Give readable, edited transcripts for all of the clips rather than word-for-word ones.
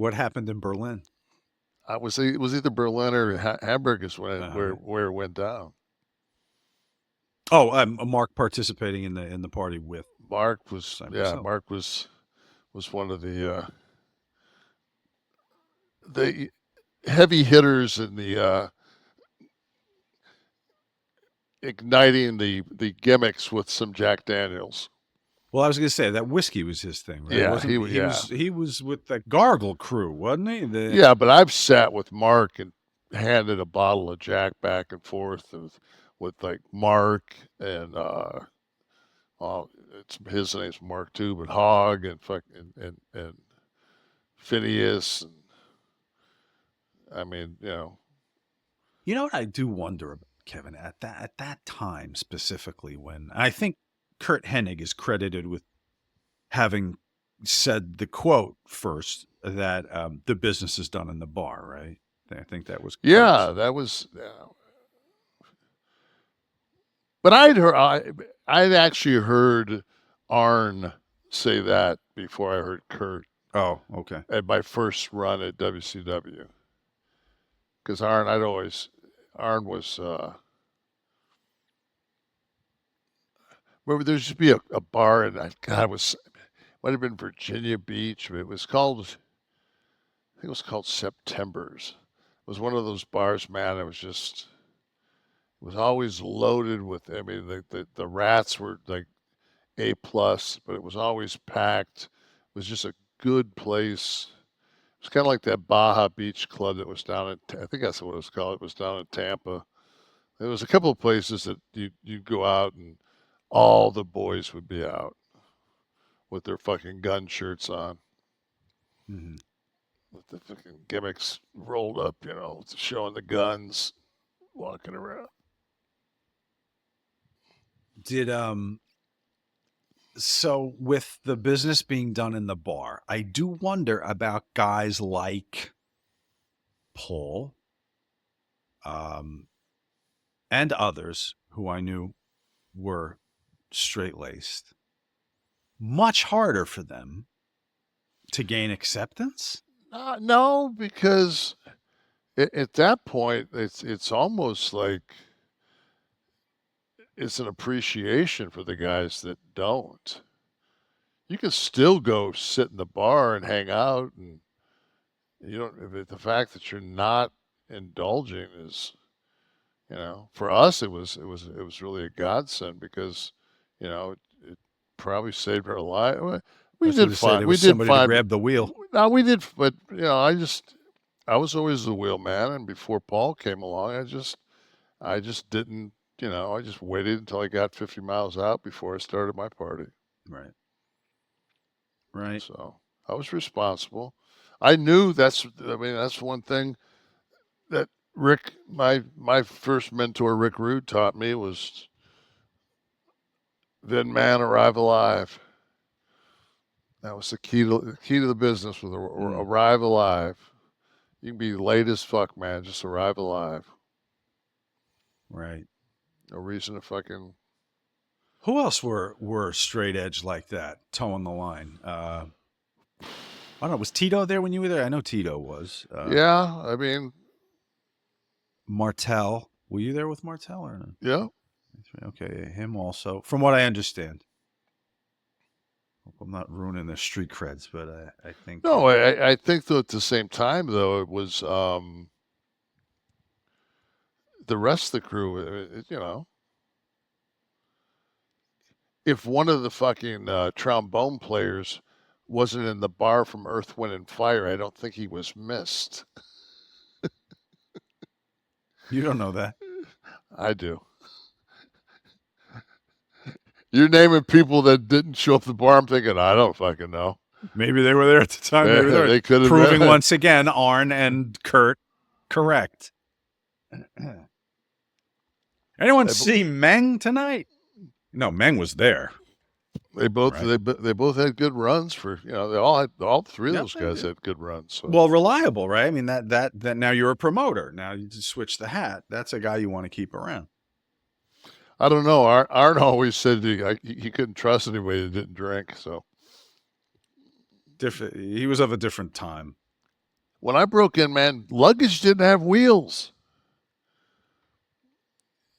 What happened in Berlin? It was either Berlin or Hamburg is Uh, where it went down. oh, Mark participating in the party with Simon Sell. Mark was one of the heavy hitters in the igniting the gimmicks with some Jack Daniels. Well, I was going to say that whiskey was his thing, right? Yeah, Wasn't he yeah. was with the Gargle crew, wasn't he? Yeah, but I've sat with Mark and handed a bottle of Jack back and forth with like Mark and well, it's his name's Mark too, but Hogg and and Phineas and I mean, You know what I do wonder about, Kevin, at that time specifically, when I think Kurt Hennig is credited with having said the quote first that the business is done in the bar, right? I think that was yeah, Kurt's. that was. But I'd actually heard Arn say that before I heard Kurt Oh, okay. at my first run at WCW. Because Arn was. Remember, there used to be a bar in God, it was might have been Virginia Beach. But it was called, I think it was called September's. It was one of those bars, man. It was always loaded with. I mean, the rats were like A+, but it was always packed. It was just a good place. It's kind of like that Baja Beach Club that was down in, I think that's what it was called. It was down in Tampa. There was a couple of places that you'd go out and all the boys would be out with their fucking gun shirts on, Hmm. with the fucking gimmicks rolled up, showing the guns, walking around. Did so with the business being done in the bar, I do wonder about guys like Paul, um, and others who I knew were straight laced. Much harder for them to gain acceptance. No, because at that point, it's almost like it's an appreciation for the guys that don't. You can still go sit in the bar and hang out, and you don't. The fact that you're not indulging is, for us it was really a godsend because, it probably saved our life. I We was going did to say fine. there We was did somebody to fine. grab the wheel. No, we did, but I was always the wheel man, and before Paul came along, I just didn't. I just waited until I got 50 miles out before I started my party. Right. Right. So I was responsible. I knew that's one thing that my first mentor, Rick Rude, taught me was Vin Man, arrive alive. That was the key to the business with Mm, arrive alive. You can be late as fuck, man. Just arrive alive. right. No reason to fucking. Who else were straight edge like that, towing the line? I don't know. Was Tito there when you were there? I know Tito was. Yeah, I mean, Martel. Were you there with Martel or no? yeah. Okay, him also. From what I understand. Hope I'm not ruining their street creds, but I think. No, I think though at the same time though it was the rest of the crew. If one of the fucking trombone players wasn't in the bar from Earth, Wind, and Fire, I don't think he was missed. You don't know that. I do. You're naming people that didn't show up at the bar. I'm thinking, I don't fucking know. Maybe they were there at the time. Maybe they're They could have proving been. once again Arn and Kurt correct. Anyone see Meng tonight? No, Meng was there. They both Right. they both had good runs for they all three of Yep, those they guys did. had good runs. So. Well, reliable, right? I mean that now you're a promoter. Now you just switch the hat. That's a guy you want to keep around. I don't know. Arn always said he couldn't trust anybody that didn't drink. So Different. He was of a different time. when I broke in, man, luggage didn't have wheels.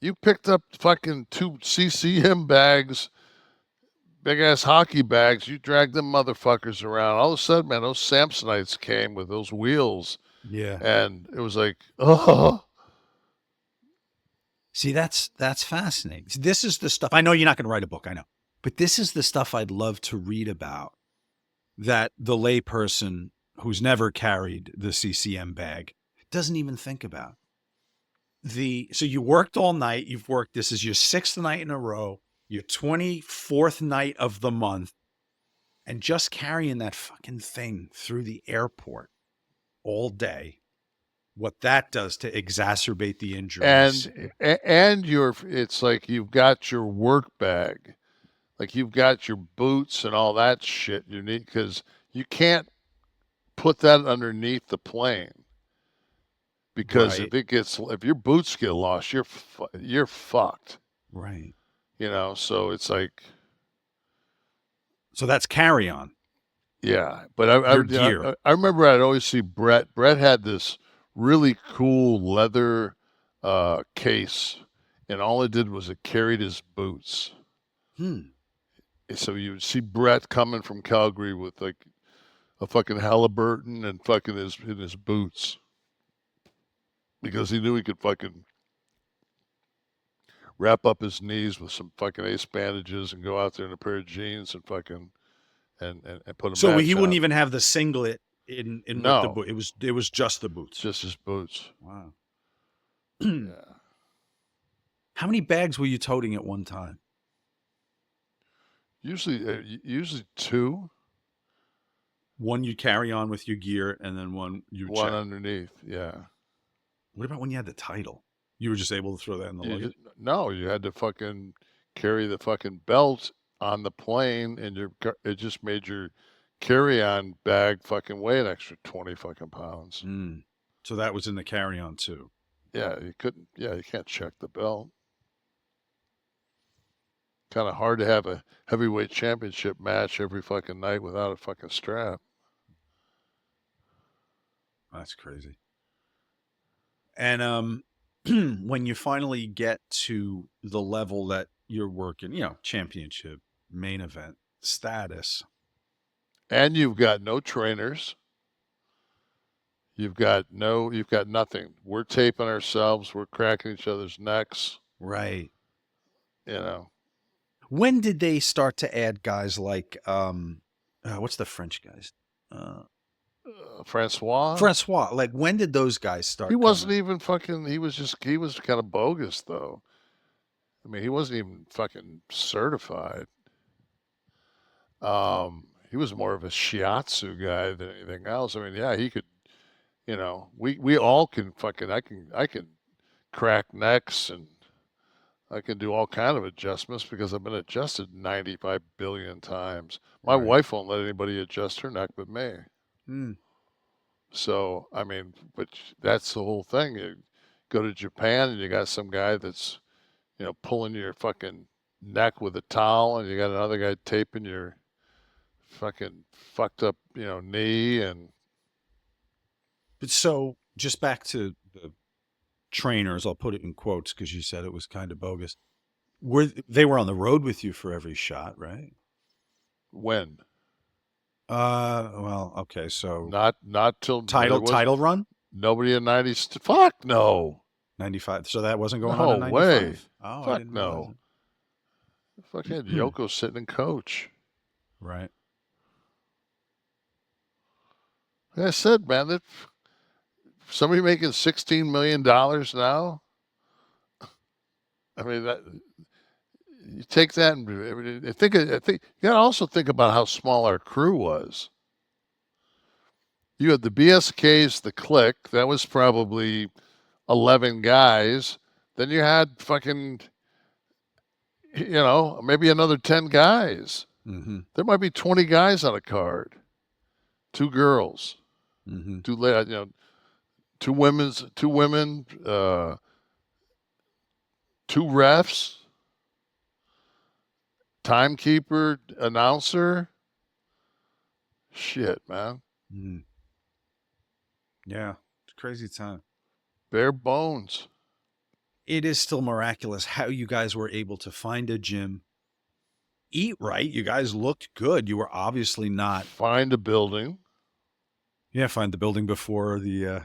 You picked up fucking 2 CCM bags, big ass hockey bags. You dragged them motherfuckers around. All of a sudden, man, those Samsonites came with those wheels, Yeah. and it was like, oh, See, that's fascinating. See, this is the stuff. I know you're not going to write a book, I know. But this is the stuff I'd love to read about that the layperson who's never carried the CCM bag doesn't even think about. So you worked all night, you've worked, this is your 6th night in a row, your 24th night of the month, and just carrying that fucking thing through the airport all day, what that does to exacerbate the injuries. and it's like you've got your work bag, like you've got your boots and all that shit you need, because you can't put that underneath the plane, because Right. if your boots get lost, you're fucked. Right. So it's like, So that's carry on, yeah. But I your gear. I remember I'd always see Brett. Brett had this really cool leather case, and all it did was it carried his boots. Hmm. So you would see Brett coming from Calgary with like a fucking Halliburton and fucking in his boots, because he knew he could fucking wrap up his knees with some fucking ace bandages and go out there in a pair of jeans and fucking and put a So he match wouldn't on. even have the singlet in with the No, boot. It was just the boots. just his boots. Wow. Yeah. How many bags were you toting at one time? Usually two, One you carry on with your gear, and then one you one check. underneath. Yeah. What about when you had the title? You were just able to throw that in the You just, luggage? no, you had to fucking carry the fucking belt on the plane, and it just made your carry-on bag fucking weigh an extra 20 fucking pounds. Mm. So that was in the carry on too. Yeah, you couldn't. Yeah, you can't check the belt. Kind of hard to have a heavyweight championship match every fucking night without a fucking strap. That's crazy. And when you finally get to the level that you're working, championship, main event status, And you've got no trainers. You've got nothing. We're taping ourselves. We're cracking each other's necks. right? You know, When did they start to add guys like what's the French guys? Uh, Francois. Francois. Like when did those guys He start wasn't coming? even fucking. He was kind of bogus though. I mean, he wasn't even fucking certified. He was more of a shiatsu guy than anything else. I mean, yeah, he could. We all can fucking. I can crack necks, and I can do all kind of adjustments because I've been adjusted 95 billion times. My Right. wife won't let anybody adjust her neck but me. Hmm. So, I mean, but that's the whole thing. You go to Japan and you got some guy that's, pulling your fucking neck with a towel, and you got another guy taping your fucking fucked up, knee. And But so just back to the trainers, I'll put it in quotes because you said it was kind of bogus. They were on the road with you for every shot, right? when? Well, okay, so Not till there title was title run nobody in 90. Fuck no. 95. So that wasn't going on No in way. 95? Oh, I Fuck didn't realize no. Fuck had it. Yoko sitting in coach. Right. Like I said, man, that somebody making $16 million now. I mean, that you take that and I think you got to also think about how small our crew was. You had the BSKs, the click, that was probably 11 guys. Then you had fucking, maybe another 10 guys. Mm-hmm. There might be 20 guys on a card. Two girls, Mm-hmm. two women, two refs, timekeeper, announcer. Shit, man. Mm. Yeah, it's a crazy time. Bare bones. It is still miraculous how you guys were able to find a gym, eat right. You guys looked good. You were obviously not. Find a building. Yeah, find the building before the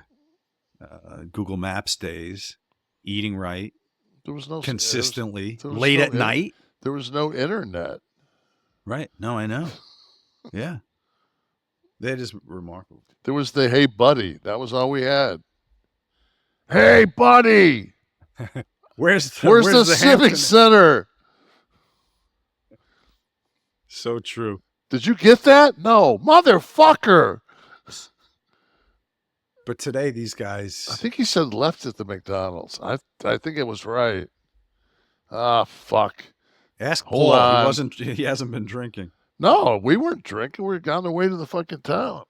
Google Maps days. Eating right, There was no consistently, there was late no at night. there was no internet. Right. No, I know. Yeah. That is remarkable. There was the hey buddy. That was all we had. Hey buddy, Where's where's the the Civic Hampton? Center? So true. Did you get that? No, motherfucker. But today, these I guys. think he said left at the McDonald's. I think it was right. Ah, fuck. Ask Hold Paul. on. He hasn't been drinking. No, we weren't drinking. We were on the way to the fucking town.